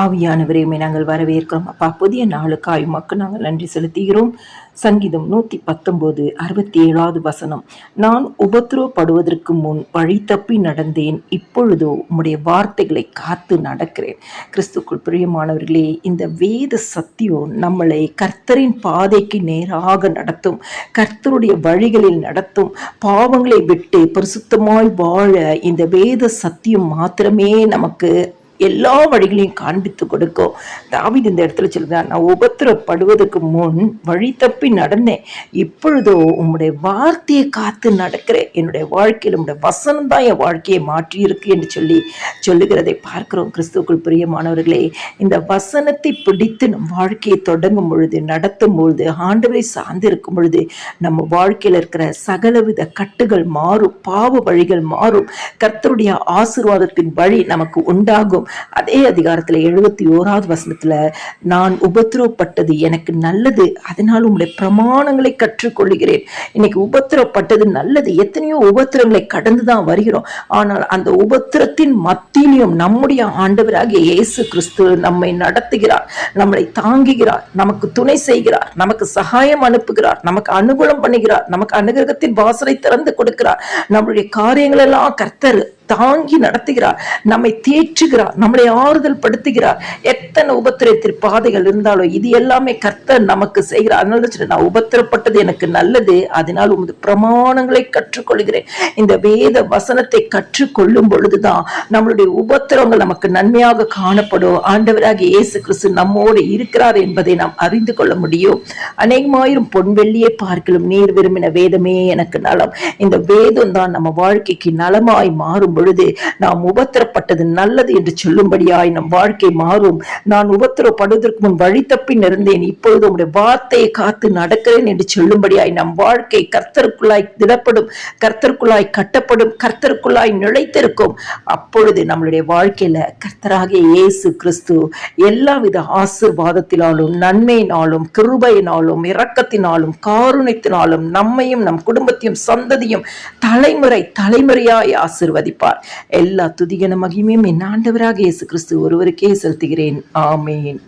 ஆவியானவரே, நாங்கள் வரவேற்கிறோம் அப்பா. புதிய நாளுக்காய் உமக்கு நாங்கள் நன்றி செலுத்துகிறோம். சங்கீதம் 119 67வது வசனம். நான் உபத்திரவப்படுவதற்கு முன் வழி தப்பி நடந்தேன், இப்பொழுதோ உம்முடைய வார்த்தைகளை காத்து நடக்கிறேன். கிறிஸ்துக்குள் பிரியமானவர்களே, இந்த வேத சத்தியம் நம்மளை கர்த்தரின் பாதைக்கு நேராக நடத்தும், கர்த்தருடைய வழிகளில் நடத்தும். பாவங்களை விட்டு பரிசுத்தமாய் வாழ இந்த வேத சத்தியம் மாத்திரமே நமக்கு எல்லா வழிகளையும் காண்பித்து கொடுக்கும். தாவீது இந்த இடத்துல சொல்லுதான், நான் உபத்திரப்படுவதற்கு முன் வழி தப்பி நடந்தேன், இப்பொழுதோ உம்முடைய வார்த்தையை காத்து நடக்கிறேன். என்னுடைய வாழ்க்கையில் உம்முடைய வசனம் தான் என் வாழ்க்கையை மாற்றியிருக்கு என்று சொல்லுகிறதை பார்க்கிறோம். கிறிஸ்துவுக்குள் பிரியமானவர்களே, இந்த வசனத்தை பிடித்து நம் வாழ்க்கையை தொடங்கும் பொழுது, நடத்தும் பொழுது, ஆண்டவரை சார்ந்து இருக்கும் பொழுது, நம்ம வாழ்க்கையில் இருக்கிற சகலவித கட்டுகள் மாறும், பாவ வழிகள் மாறும், கர்த்தருடைய ஆசீர்வாதத்தின் வழி நமக்கு உண்டாகும். அதே அதிகாரத்துல 71வது வசனத்துல, நான் உபத்திரவப்பட்டது எனக்கு நல்லது, அதனால் உங்களுடைய பிரமாணங்களை கற்றுக்கொள்கிறேன். இன்னைக்கு உபத்திரவப்பட்டது நல்லது. எத்தனையோ உபத்திரங்களை கடந்துதான் வருகிறோம். ஆனால் அந்த உபத்திரத்தின் மத்தியிலும் நம்முடைய ஆண்டவராகிய இயேசு கிறிஸ்து நம்மை நடத்துகிறார், நம்மளை தாங்குகிறார், நமக்கு துணை செய்கிறார், நமக்கு சகாயம் அனுப்புகிறார், நமக்கு அனுகூலம் பண்ணுகிறார், நமக்கு அனுகிரகத்தின் வாசலை திறந்து கொடுக்கிறார். நம்மளுடைய காரியங்கள் எல்லாம் கர்த்தர் தாங்கி நடத்துகிறார், நம்மை தேற்றுகிறார், நம்மளை ஆறுதல் படுத்துகிறார். எத்தனை உபத்திரத்தின் பாதைகள் இருந்தாலும் இது எல்லாமே கர்த்தர் நமக்கு செய்கிறார். அதனால நான் உபத்திரப்பட்டது எனக்கு நல்லது, அதனால் உமது பிரமாணங்களை கற்றுக்கொள்கிறேன். இந்த வேத வசனத்தை கற்றுக்கொள்ளும் பொழுதுதான் நம்மளுடைய உபத்திரங்கள் நமக்கு நன்மையாக காணப்படும். ஆண்டவராகிய இயேசு கிறிஸ்து நம்மோடு இருக்கிறார் என்பதை நாம் அறிந்து கொள்ள முடியும். அநேகமாயிரம் பொன் வெள்ளியை பார்க்கலும் நீர் விரும்பின வேதமே எனக்கு நலம். இந்த வேதம் தான் நம்ம வாழ்க்கைக்கு நலமாய் மாறும் பொழுது நாம் உபத்திரப்பட்டது நல்லது என்று சொல்லும்படியாய் நம் வாழ்க்கை மாறும். நான் உபத்திரப்படுவதற்கு முன் வழி தப்பி நிறந்தேன், இப்பொழுது உங்களுடைய வார்த்தையை காத்து நடக்கிறேன் என்று சொல்லும்படியாய் நம் வாழ்க்கை கர்த்தருக்குள்ளாய் திடப்படும், கர்த்தருக்குள்ளாய் கட்டப்படும், கர்த்தருக்குள்ளாய் நிலைத்திருக்கும். அப்பொழுது நம்மளுடைய வாழ்க்கையில கர்த்தராகிய இயேசு கிறிஸ்து எல்லாவித ஆசீர்வாதத்தினாலும், நன்மையினாலும், கிருபையினாலும், இரக்கத்தினாலும், காருண்யத்தினாலும் நம்மையும் நம் குடும்பத்தையும் சந்ததியும் தலைமுறை தலைமுறையாய் ஆசீர்வதிப்பார். எல்லா துதிகன மகிமையும் என் ஆண்டவராக இயேசு கிறிஸ்து ஒருவருக்கே செலுத்துகிறேன். ஆமேன்.